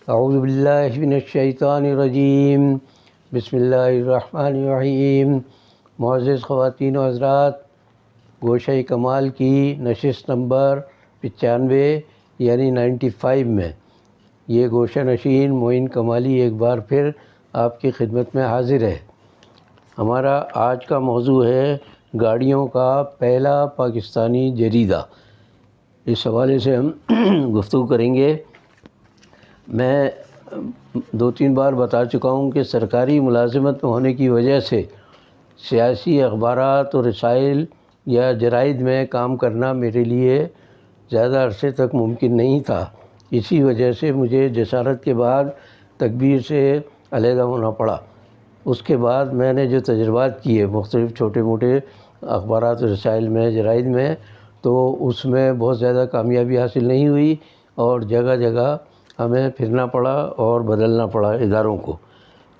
اعوذ باللہ من الشیطان الرجیم، بسم اللہ الرحمن الرحیم۔ معزز خواتین و حضرات، گوشہ کمال کی نشست نمبر 95 یعنی 95 میں یہ گوشہ نشین معین کمالی ایک بار پھر آپ کی خدمت میں حاضر ہے۔ ہمارا آج کا موضوع ہے گاڑیوں کا پہلا پاکستانی جریدہ۔ اس حوالے سے ہم گفتگو کریں گے۔ میں 2-3 بار بتا چکا ہوں کہ سرکاری ملازمت میں ہونے کی وجہ سے سیاسی اخبارات اور رسائل یا جرائد میں کام کرنا میرے لیے زیادہ عرصے تک ممکن نہیں تھا۔ اسی وجہ سے مجھے جسارت کے بعد تکبیر سے علیحدہ ہونا پڑا۔ اس کے بعد میں نے جو تجربات کیے مختلف چھوٹے موٹے اخبارات و رسائل میں، جرائد میں، تو اس میں بہت زیادہ کامیابی حاصل نہیں ہوئی اور جگہ جگہ ہمیں پھرنا پڑا اور بدلنا پڑا اداروں کو۔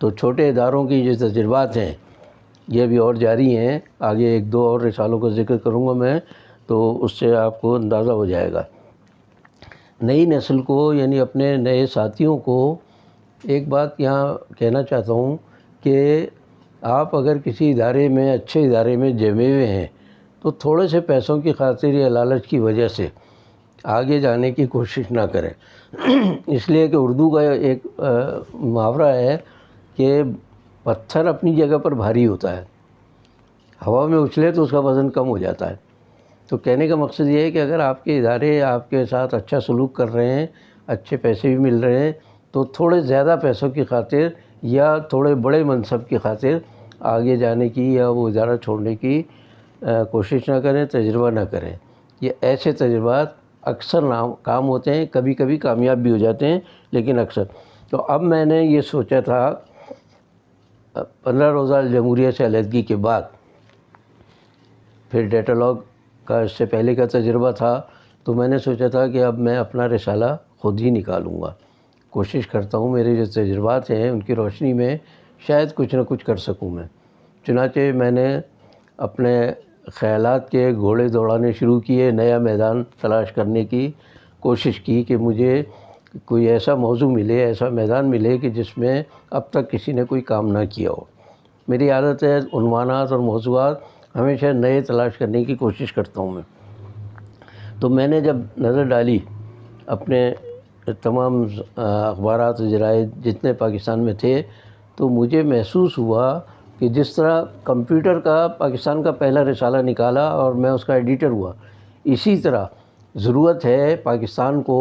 تو چھوٹے اداروں کی جو تجربات ہیں یہ بھی اور جاری ہیں۔ آگے 1-2 اور رسالوں کا ذکر کروں گا میں، تو اس سے آپ کو اندازہ ہو جائے گا۔ نئی نسل کو یعنی اپنے نئے ساتھیوں کو ایک بات یہاں کہنا چاہتا ہوں کہ آپ اگر کسی ادارے میں، اچھے ادارے میں جمے ہوئے ہیں تو تھوڑے سے پیسوں کی خاطر یا لالچ کی وجہ سے آگے جانے کی کوشش نہ کریں۔ اس لیے کہ اردو کا ایک محاورہ ہے کہ پتھر اپنی جگہ پر بھاری ہوتا ہے، ہوا میں اچھلے تو اس کا وزن کم ہو جاتا ہے۔ تو کہنے کا مقصد یہ ہے کہ اگر آپ کے ادارے آپ کے ساتھ اچھا سلوک کر رہے ہیں، اچھے پیسے بھی مل رہے ہیں، تو تھوڑے زیادہ پیسوں کی خاطر یا تھوڑے بڑے منصب کی خاطر آگے جانے کی یا وہ ادارہ چھوڑنے کی کوشش نہ کریں، تجربہ نہ کریں۔ یہ ایسے تجربات اکثر کام ہوتے ہیں، کبھی کبھی کامیاب بھی ہو جاتے ہیں، لیکن اکثر۔ تو اب میں نے یہ سوچا تھا 15 روزہ جمہوریہ سے علیحدگی کے بعد، پھر ڈیٹالاگ کا اس سے پہلے کا تجربہ تھا، تو میں نے سوچا تھا کہ اب میں اپنا رسالہ خود ہی نکالوں گا۔ کوشش کرتا ہوں میرے جو تجربات ہیں ان کی روشنی میں شاید کچھ نہ کچھ کر سکوں میں۔ چنانچہ میں نے اپنے خیالات کے گھوڑے دوڑانے شروع کیے، نیا میدان تلاش کرنے کی کوشش کی کہ مجھے کوئی ایسا موضوع ملے، ایسا میدان ملے کہ جس میں اب تک کسی نے کوئی کام نہ کیا ہو۔ میری عادت ہے عنوانات اور موضوعات ہمیشہ نئے تلاش کرنے کی کوشش کرتا ہوں میں۔ تو میں نے جب نظر ڈالی اپنے تمام اخبارات و جرائد جتنے پاکستان میں تھے، تو مجھے محسوس ہوا کہ جس طرح کمپیوٹر کا پاکستان کا پہلا رسالہ نکالا اور میں اس کا ایڈیٹر ہوا، اسی طرح ضرورت ہے پاکستان کو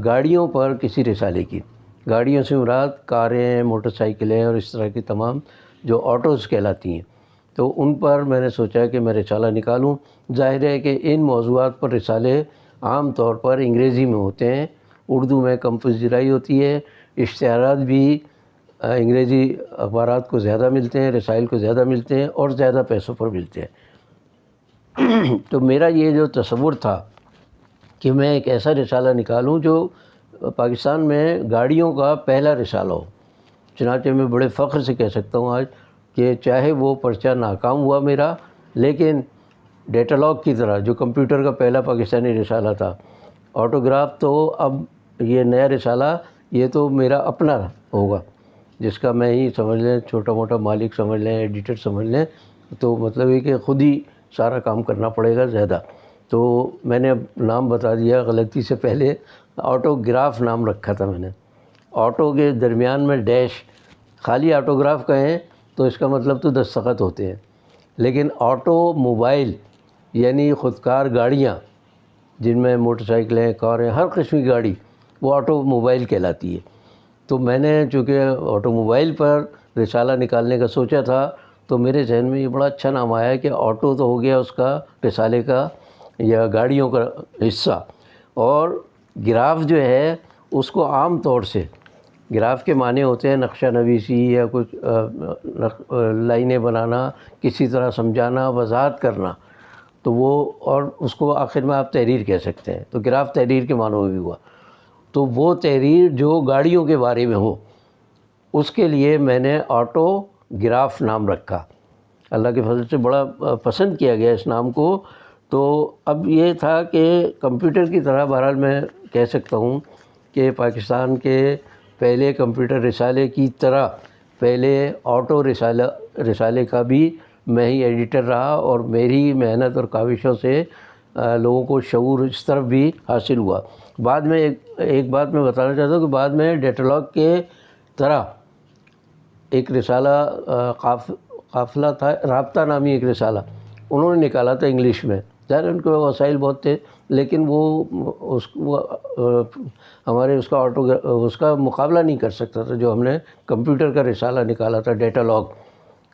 گاڑیوں پر کسی رسالے کی۔ گاڑیوں سے مراد کاریں، موٹر سائیکلیں اور اس طرح کی تمام جو آٹوز کہلاتی ہیں، تو ان پر میں نے سوچا کہ میں رسالہ نکالوں۔ ظاہر ہے کہ ان موضوعات پر رسالے عام طور پر انگریزی میں ہوتے ہیں، اردو میں کم پذیرائی ہوتی ہے، اشتہارات بھی انگریزی اخبارات کو زیادہ ملتے ہیں، رسائل کو زیادہ ملتے ہیں اور زیادہ پیسوں پر ملتے ہیں۔ تو میرا یہ جو تصور تھا کہ میں ایک ایسا رسالہ نکالوں جو پاکستان میں گاڑیوں کا پہلا رسالہ ہو۔ چنانچہ میں بڑے فخر سے کہہ سکتا ہوں آج کہ چاہے وہ پرچہ ناکام ہوا میرا، لیکن ڈیٹالاگ کی طرح جو کمپیوٹر کا پہلا پاکستانی رسالہ تھا، آٹوگراف، تو اب یہ نیا رسالہ یہ تو میرا اپنا ہوگا، جس کا میں ہی سمجھ لیں چھوٹا موٹا مالک سمجھ لیں، ایڈیٹر سمجھ لیں۔ تو مطلب یہ کہ خود ہی سارا کام کرنا پڑے گا زیادہ۔ تو میں نے اب نام بتا دیا غلطی سے، پہلے آٹوگراف نام رکھا تھا میں نے۔ آٹو کے درمیان میں ڈیش، خالی آٹوگراف کہیں تو اس کا مطلب تو دستخط ہوتے ہیں، لیکن آٹو موبائل یعنی خودکار گاڑیاں جن میں موٹر سائیکلیں، کاریں، ہر قسم کی گاڑی، وہ آٹو موبائل کہلاتی ہے۔ تو میں نے چونکہ آٹو موبائل پر رسالہ نکالنے کا سوچا تھا، تو میرے ذہن میں یہ بڑا اچھا نام آیا کہ آٹو تو ہو گیا اس کا رسالے کا یا گاڑیوں کا حصہ، اور گراف جو ہے اس کو عام طور سے، گراف کے معنی ہوتے ہیں نقشہ نویسی یا کچھ لائنیں بنانا، کسی طرح سمجھانا، وضاحت کرنا، تو وہ، اور اس کو آخر میں آپ تحریر کہہ سکتے ہیں۔ تو گراف تحریر کے معنوں میں بھی ہوا۔ تو وہ تحریر جو گاڑیوں کے بارے میں ہو، اس کے لیے میں نے آٹو گراف نام رکھا۔ اللہ کے فضل سے بڑا پسند کیا گیا اس نام کو۔ تو اب یہ تھا کہ کمپیوٹر کی طرح، بہرحال میں کہہ سکتا ہوں کہ پاکستان کے پہلے کمپیوٹر رسالے کی طرح پہلے آٹو رسالے کا بھی میں ہی ایڈیٹر رہا، اور میری محنت اور کاوشوں سے لوگوں کو شعور اس طرف بھی حاصل ہوا۔ بعد میں ایک بات میں بتانا چاہتا ہوں کہ بعد میں ڈیٹالاگ کے طرح ایک رسالہ قافلہ تھا، رابطہ نامی ایک رسالہ انہوں نے نکالا تھا انگلش میں۔ ظاہر ان کے وسائل بہت تھے، لیکن وہ ہمارے اس کا مقابلہ نہیں کر سکتا تھا جو ہم نے کمپیوٹر کا رسالہ نکالا تھا ڈیٹالاگ۔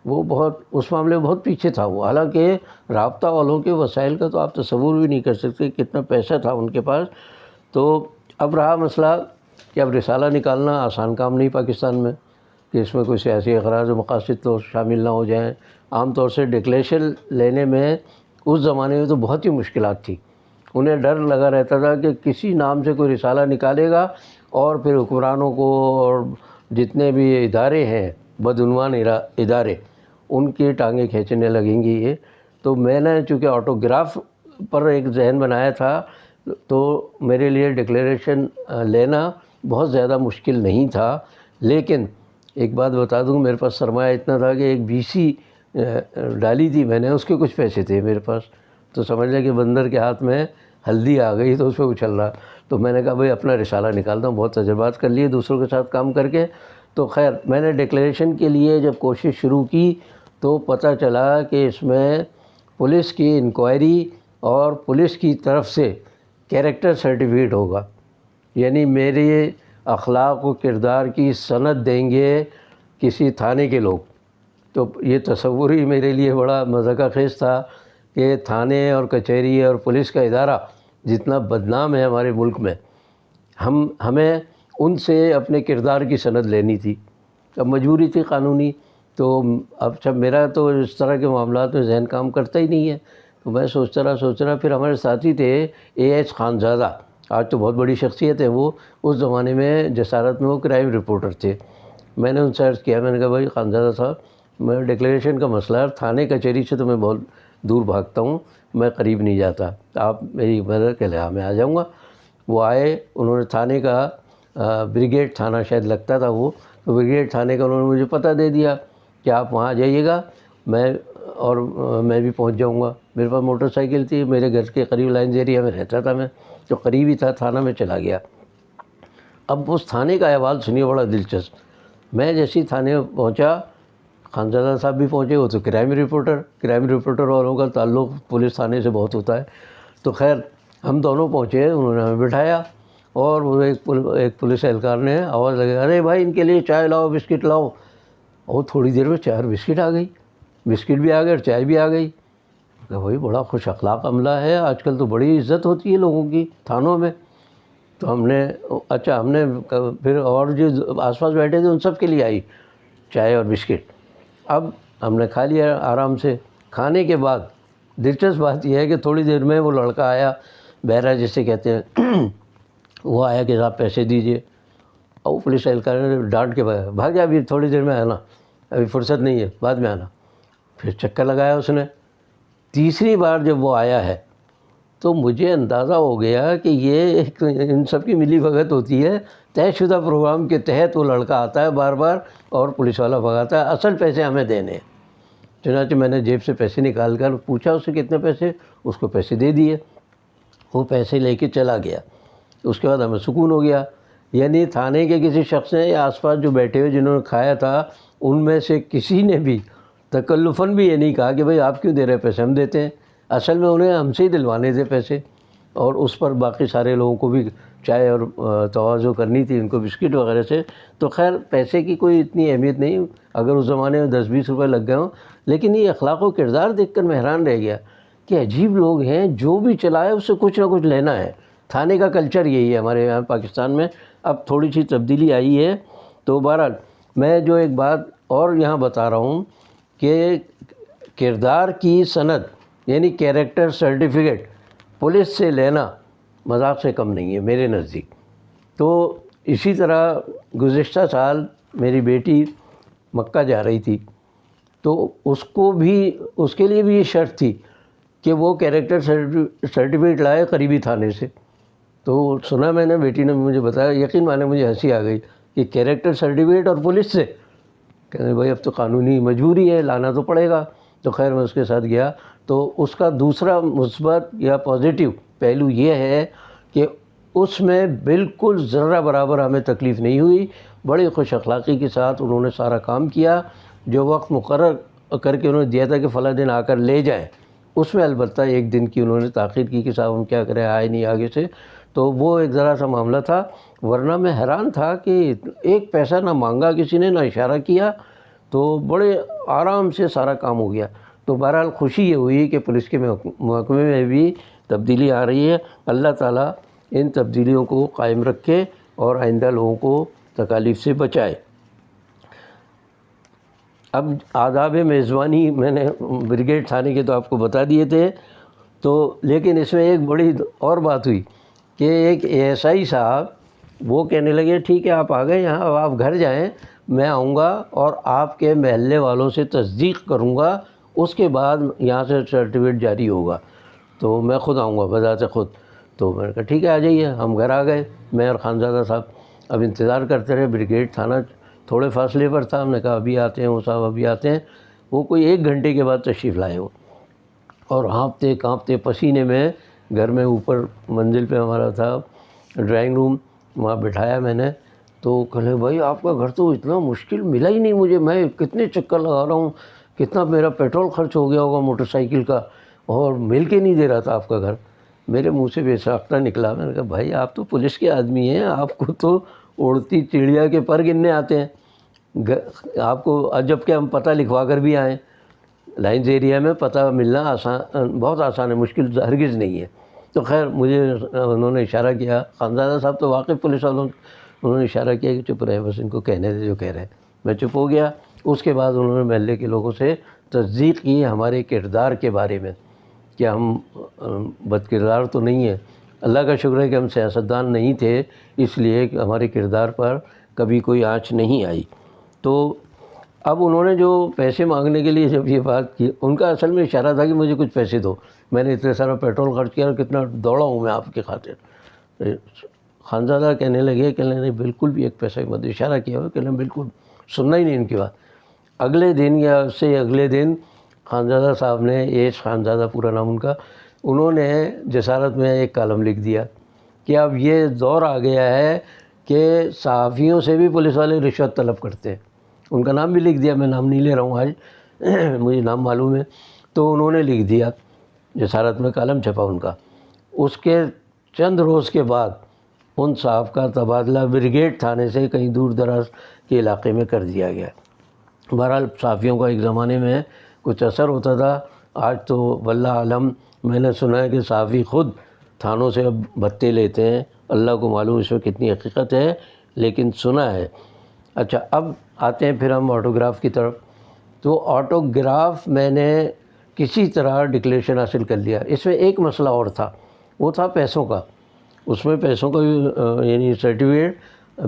وہ بہت اس معاملے میں بہت پیچھے تھا وہ، حالانکہ رابطہ والوں کے وسائل کا تو آپ تصور بھی نہیں کر سکتے کتنا پیسہ تھا ان کے پاس۔ تو اب رہا مسئلہ کہ اب رسالہ نکالنا آسان کام نہیں پاکستان میں، کہ اس میں کوئی سیاسی اغراض و مقاصد تو شامل نہ ہو جائیں۔ عام طور سے ڈکلیریشن لینے میں اس زمانے میں تو بہت ہی مشکلات تھی، انہیں ڈر لگا رہتا تھا کہ کسی نام سے کوئی رسالہ نکالے گا اور پھر حکمرانوں کو اور جتنے بھی ادارے ہیں بدعنوان ادارے ان کی ٹانگیں کھینچنے لگیں گی یہ۔ تو میں نے چونکہ آٹوگراف پر ایک ذہن بنایا تھا تو میرے لیے ڈکلیریشن لینا بہت زیادہ مشکل نہیں تھا، لیکن ایک بات بتا دوں میرے پاس سرمایہ اتنا تھا کہ ایک BC ڈالی تھی میں نے، اس کے کچھ پیسے تھے میرے پاس، تو سمجھ لیں کہ بندر کے ہاتھ میں ہلدی آ گئی تو اس پہ اچھل رہا۔ تو میں نے کہا بھائی اپنا رسالہ نکالتا ہوں، بہت تجربات کر لیے دوسروں کے ساتھ کام کر کے۔ تو خیر میں نے ڈکلیریشن کے لیے جب کوشش شروع کی تو پتہ چلا کہ اس میں پولیس کی انکوائری اور پولیس کی طرف سے کیریکٹر سرٹیفکیٹ ہوگا، یعنی میرے اخلاق و کردار کی سند دیں گے کسی تھانے کے لوگ۔ تو یہ تصور ہی میرے لیے بڑا مضحکہ خیز تھا کہ تھانے اور کچہری اور پولیس کا ادارہ جتنا بدنام ہے ہمارے ملک میں، ہمیں ان سے اپنے کردار کی سند لینی تھی۔ اب مجبوری تھی قانونی، تو اب جب میرا تو اس طرح کے معاملات میں ذہن کام کرتا ہی نہیں ہے، تو میں سوچتا رہا۔ پھر ہمارے ساتھی تھے AH خانزادہ، آج تو بہت بڑی شخصیت ہے وہ، اس زمانے میں جسارت میں وہ کرائم رپورٹر تھے۔ میں نے ان سے عرض کیا، میں نے کہا بھائی خانزادہ صاحب، میں ڈکلیریشن کا مسئلہ ہے، تھانے کچہری سے تو میں بہت دور بھاگتا ہوں، میں قریب نہیں جاتا، آپ میری مدد کے لحاظ میں آ جاؤں گا۔ وہ آئے، انہوں نے تھانے کا بریگیڈ تھانہ شاید لگتا تھا وہ، تو بریگیڈ تھانے کا انہوں نے مجھے پتہ دے دیا کہ آپ وہاں جائیے گا، میں بھی پہنچ جاؤں گا۔ میرے پاس موٹر سائیکل تھی، میرے گھر کے قریب لائنز ایریا میں رہتا تھا میں، جو قریب ہی تھا تھانہ میں چلا گیا۔ اب اس تھانے کا احوال سنیے، بڑا دلچسپ۔ میں جیسے تھانے پہنچا، خانزادہ صاحب بھی پہنچے، وہ تو کرائم رپورٹر والوں کا تعلق پولیس تھانے سے بہت ہوتا ہے۔ تو خیر ہم دونوں پہنچے، انہوں نے ہمیں بٹھایا، اور وہ ایک پولیس اہلکار نے آواز لگائی، ارے بھائی ان کے لیے چائے لاؤ، بسکٹ لاؤ۔ اور تھوڑی دیر میں چائے اور بسکٹ آ گئی، بسکٹ بھی آ گئے اور چائے بھی آ گئی۔ کہ بھائی بڑا خوش اخلاق عملہ ہے، آج کل تو بڑی عزت ہوتی ہے لوگوں کی تھانوں میں۔ تو ہم نے پھر اور جو آس پاس بیٹھے تھے ان سب کے لیے آئی چائے اور بسکٹ۔ اب ہم نے کھا لیا آرام سے۔ کھانے کے بعد دلچسپ بات یہ ہے کہ تھوڑی دیر میں وہ لڑکا آیا، بہرا جسے کہتے ہیں، وہ آیا کہ صاحب پیسے دیجئے، اور وہ پولیس اہلکار نے ڈانٹ کے بھاگ جا، ابھی تھوڑی دیر میں آنا، ابھی فرصت نہیں ہے، بعد میں آنا۔ پھر چکر لگایا اس نے۔ تیسری بار جب وہ آیا ہے تو مجھے اندازہ ہو گیا کہ یہ ان سب کی ملی بھگت ہوتی ہے، طے شدہ پروگرام کے تحت وہ لڑکا آتا ہے بار بار اور پولیس والا بھگاتا ہے، اصل پیسے ہمیں دینے ہیں۔ چنانچہ میں نے جیب سے پیسے نکال کر پوچھا اس سے کتنے پیسے، اس کو پیسے دے دیے، وہ پیسے لے کے چلا گیا۔ اس کے بعد ہمیں سکون ہو گیا، یعنی تھانے کے کسی شخص نے یا آس پاس جو بیٹھے ہوئے جنہوں نے کھایا تھا ان میں سے کسی نے بھی تکلفاً بھی یہ نہیں کہا کہ بھئی آپ کیوں دے رہے پیسے، ہم دیتے ہیں۔ اصل میں انہیں ہم سے ہی دلوانے تھے پیسے، اور اس پر باقی سارے لوگوں کو بھی چائے اور تواضع کرنی تھی، ان کو بسکٹ وغیرہ سے۔ تو خیر پیسے کی کوئی اتنی اہمیت نہیں، اگر اس زمانے میں 10-20 روپے لگ گئے ہوں، لیکن یہ اخلاق و کردار دیکھ کر میں حیران رہ گیا کہ عجیب لوگ ہیں، جو بھی چلائے اس سے کچھ نہ کچھ لینا ہے۔ تھانے کا کلچر یہی ہے ہمارے یہاں پاکستان میں، اب تھوڑی سی تبدیلی آئی ہے۔ تو بہرحال میں جو ایک بات اور یہاں بتا رہا ہوں کہ کردار کی سند یعنی کیریکٹر سرٹیفکیٹ پولیس سے لینا مذاق سے کم نہیں ہے میرے نزدیک۔ تو اسی طرح گزشتہ سال میری بیٹی مکہ جا رہی تھی، تو اس کے لیے بھی یہ شرط تھی کہ وہ کیریکٹر سرٹیفکیٹ لائے قریبی تھانے سے۔ تو سنا میں نے، بیٹی نے مجھے بتایا، یقین مانے مجھے ہنسی آ گئی کہ کیریکٹر سرٹیفکیٹ اور پولیس سے، کہتے بھائی اب تو قانونی مجبوری ہے، لانا تو پڑے گا. تو خیر میں اس کے ساتھ گیا. تو اس کا دوسرا مثبت یا پازیٹیو پہلو یہ ہے کہ اس میں بالکل ذرہ برابر ہمیں تکلیف نہیں ہوئی. بڑی خوش اخلاقی کے ساتھ انہوں نے سارا کام کیا. جو وقت مقرر کر کے انہوں نے دیا تھا کہ فلاں دن آ کر لے جائیں، اس میں البتہ ایک دن کی انہوں نے تاخیر کی کہ صاحب ہم کیا کریں، آئے نہیں آگے سے. تو وہ ایک ذرا سا معاملہ تھا، ورنہ میں حیران تھا کہ ایک پیسہ نہ مانگا کسی نے، نہ اشارہ کیا، تو بڑے آرام سے سارا کام ہو گیا. تو بہرحال خوشی یہ ہوئی کہ پولیس کے محکمے میں بھی تبدیلی آ رہی ہے. اللہ تعالیٰ ان تبدیلیوں کو قائم رکھے اور آئندہ لوگوں کو تکالیف سے بچائے. اب آداب میزبانی میں نے بریگیڈ تھانے کے تو آپ کو بتا دیے تھے، تو لیکن اس میں ایک بڑی اور بات ہوئی کہ ایک ASI صاحب وہ کہنے لگے ٹھیک ہے آپ آ گئے یہاں، اب آپ گھر جائیں، میں آؤں گا اور آپ کے محلے والوں سے تصدیق کروں گا، اس کے بعد یہاں سے سرٹیفکیٹ جاری ہوگا، تو میں خود آؤں گا بذات خود. تو میں نے کہا ٹھیک ہے آ جائیے. ہم گھر آ گئے، میں اور خانزادہ صاحب. اب انتظار کرتے رہے. بریگیڈ تھانہ تھوڑے فاصلے پر تھا. ہم نے کہا ابھی آتے ہیں وہ صاحب، ابھی آتے ہیں. وہ کوئی 1 گھنٹے کے بعد تشریف لائے وہ، اور ہانپتے کانپتے پسینے میں گھر میں اوپر منزل پہ ہمارا تھا ڈرائنگ روم، وہاں بٹھایا میں نے. تو کہنے بھائی آپ کا گھر تو اتنا مشکل ملا ہی نہیں مجھے، میں کتنے چکر لگا رہا ہوں، کتنا میرا پیٹرول خرچ ہو گیا ہوگا موٹر سائیکل کا، اور مل کے نہیں دے رہا تھا آپ کا گھر. میرے منہ سے بے ساختہ نکلا. میں نے کہا بھائی آپ تو پولیس کے آدمی ہیں، آپ کو تو اڑتی چڑیا کے پر گننے آتے ہیں. آپ کو جب کہ ہم پتہ لکھوا کر بھی آئیں، لائنز ایریا میں پتہ ملنا آسان، بہت آسان ہے، مشکل ہرگز نہیں ہے. تو خیر مجھے انہوں نے اشارہ کیا، خانزادہ صاحب تو واقف پولیس والوں، انہوں نے اشارہ کیا کہ چپ رہے، بس ان کو کہنے دے جو کہہ رہے ہیں. میں چپ ہو گیا. اس کے بعد انہوں نے محلے کے لوگوں سے تصدیق کی ہمارے کردار کے بارے میں کہ ہم بد کردار تو نہیں ہیں. اللہ کا شکر ہے کہ ہم سیاستدان نہیں تھے، اس لیے کہ ہمارے کردار پر کبھی کوئی آنچ نہیں آئی. تو اب انہوں نے جو پیسے مانگنے کے لیے جب یہ بات کی، ان کا اصل میں اشارہ تھا کہ مجھے کچھ پیسے دو، میں نے اتنا سارا پیٹرول خرچ کیا اور کتنا دوڑا ہوں میں آپ کی خاطر. خانزادہ کہنے لگے کہ نہیں بالکل بھی ایک پیسہ مت. اشارہ کیا ہوا کہ بالکل سننا ہی نہیں ان کی بات. اگلے دن یا اس سے اگلے دن خانزادہ صاحب نے، ایش خانزادہ پورا نام ان کا، انہوں نے جسارت میں ایک کالم لکھ دیا کہ اب یہ دور آ گیا ہے کہ صحافیوں سے بھی پولیس والے رشوت طلب کرتے ہیں. ان کا نام بھی لکھ دیا، میں نام نہیں لے رہا ہوں آج، مجھے نام معلوم ہے. تو انہوں نے لکھ دیا، جسارت میں کالم چھپا ان کا. اس کے چند روز کے بعد ان صاحب کا تبادلہ بریگیڈ تھانے سے کہیں دور دراز کے علاقے میں کر دیا گیا. بہرحال صحافیوں کا ایک زمانے میں کچھ اثر ہوتا تھا، آج تو واللہ عالم. میں نے سنا ہے کہ صحافی خود تھانوں سے اب بھتے لیتے ہیں، اللہ کو معلوم اس میں کتنی حقیقت ہے، لیکن سنا ہے. اچھا اب آتے ہیں پھر ہم آٹوگراف کی طرف. تو آٹوگراف میں نے کسی طرح ڈکلیریشن حاصل کر لیا. اس میں ایک مسئلہ اور تھا، وہ تھا پیسوں کا. اس میں پیسوں کا یعنی سرٹیفکیٹ،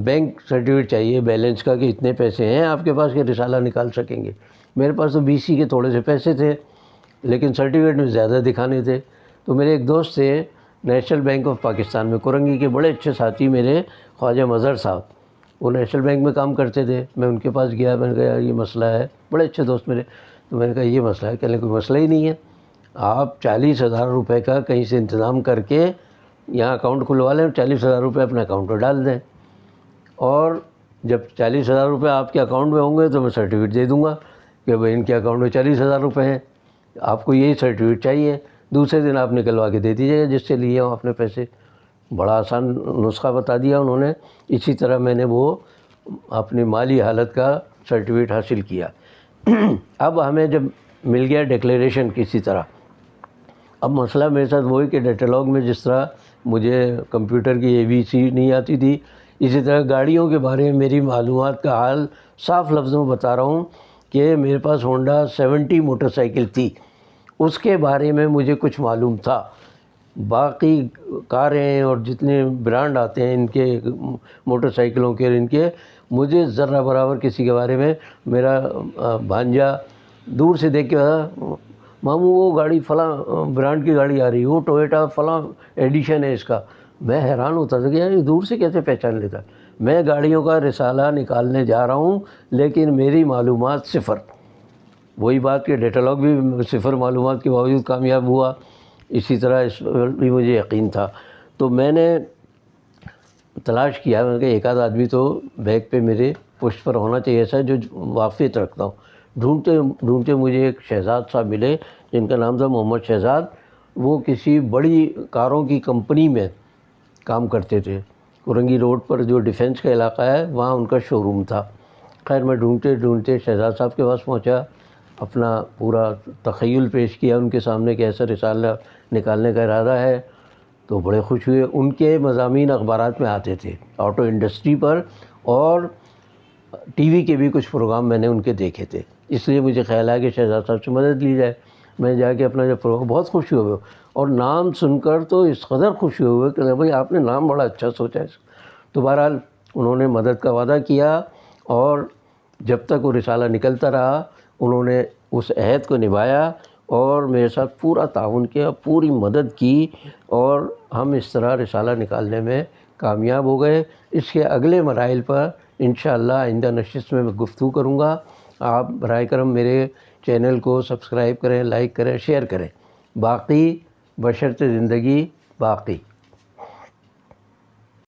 بینک سرٹیفکیٹ چاہیے بیلنس کا کہ اتنے پیسے ہیں آپ کے پاس کہ رسالہ نکال سکیں گے. میرے پاس تو BC کے تھوڑے سے پیسے تھے، لیکن سرٹیفکیٹ میں زیادہ دکھانے تھے. تو میرے ایک دوست تھے نیشنل بینک آف پاکستان میں، کورنگی کے بڑے اچھے ساتھی میرے خواجہ مظہر صاحب، وہ نیشنل بینک میں کام کرتے تھے. میں ان کے پاس گیا، میں نے کہا یار یہ مسئلہ ہے، بڑے اچھے دوست میرے. تو میں نے کہا یہ مسئلہ ہے. کہنے کوئی مسئلہ ہی نہیں ہے، آپ 40,000 روپے کا کہیں سے انتظام کر کے یہاں اکاؤنٹ کھلوا لیں، 40,000 روپے اپنے اکاؤنٹ میں ڈال دیں، اور جب 40,000 روپے آپ کے اکاؤنٹ میں ہوں گے تو میں سرٹیفکیٹ دے دوں گا کہ بھائی ان کے اکاؤنٹ میں 40,000 روپے ہیں، آپ کو یہی سرٹیفکیٹ چاہیے. دوسرے دن آپ نکلوا کے دے دیجیے گا جس سے لیے ہوں اپنے پیسے. بڑا آسان نسخہ بتا دیا انہوں نے. اسی طرح میں نے وہ اپنی مالی حالت کا سرٹیفکیٹ حاصل کیا. اب ہمیں جب مل گیا ڈکلیریشن کسی طرح، اب مسئلہ میرے ساتھ وہی کہ ڈیٹالوگ میں جس طرح مجھے کمپیوٹر کی ABC نہیں آتی تھی، اسی طرح گاڑیوں کے بارے میں میری معلومات کا حال صاف لفظوں میں بتا رہا ہوں کہ میرے پاس ہونڈا 70 موٹر سائیکل تھی، اس کے بارے میں مجھے کچھ معلوم تھا. باقی کاریں اور جتنے برانڈ آتے ہیں ان کے موٹر سائیکلوں کے، ان کے مجھے ذرہ برابر کسی کے بارے میں. میرا بھانجا دور سے دیکھ کے ماموں وہ گاڑی فلاں برانڈ کی گاڑی آ رہی ہے، وہ ٹویوٹا فلاں ایڈیشن ہے اس کا. میں حیران ہوتا تھا کہ یار یہ دور سے کیسے پہچان لیتا. میں گاڑیوں کا رسالہ نکالنے جا رہا ہوں لیکن میری معلومات صفر. وہی بات کہ ڈیٹالوگ بھی صفر معلومات کے باوجود کامیاب ہوا. اسی طرح اس پر بھی مجھے یقین تھا. تو میں نے تلاش کیا کہ ایک آدھ آدمی تو بیگ پہ میرے پشت پر ہونا چاہیے ایسا جو واقفیت رکھتا ہوں. ڈھونڈتے ڈھونڈتے مجھے ایک شہزاد صاحب ملے جن کا نام تھا محمد شہزاد. وہ کسی بڑی کاروں کی کمپنی میں کام کرتے تھے. کورنگی روڈ پر جو ڈیفینس کا علاقہ ہے وہاں ان کا شو روم تھا. خیر میں ڈھونڈتے ڈھونڈتے شہزاد صاحب کے پاس پہنچا, اپنا پورا تخیل پیش کیا ان کے سامنے کہ ایسا رسالہ نکالنے کا ارادہ ہے. تو بڑے خوش ہوئے. ان کے مضامین اخبارات میں آتے تھے آٹو انڈسٹری پر, اور ٹی وی کے بھی کچھ پروگرام میں نے ان کے دیکھے تھے. اس لیے مجھے خیال آیا کہ شہزاد صاحب سے مدد لی جائے. میں جا کے اپنا جو پروگرام بہت خوشی ہوئے, اور نام سن کر تو اس قدر خوشی ہوئے کہ بھائی آپ نے نام بڑا اچھا سوچا ہے. تو بہرحال انہوں نے مدد کا وعدہ کیا, اور جب تک وہ رسالہ نکلتا رہا انہوں نے اس عہد کو نبھایا اور میرے ساتھ پورا تعاون کیا, پوری مدد کی, اور ہم اس طرح رسالہ نکالنے میں کامیاب ہو گئے. اس کے اگلے مراحل پر انشاءاللہ آئندہ نشست میں گفتگو کروں گا. آپ برائے کرم میرے چینل کو سبسکرائب کریں, لائک کریں, شیئر کریں. باقی بشرط زندگی باقی.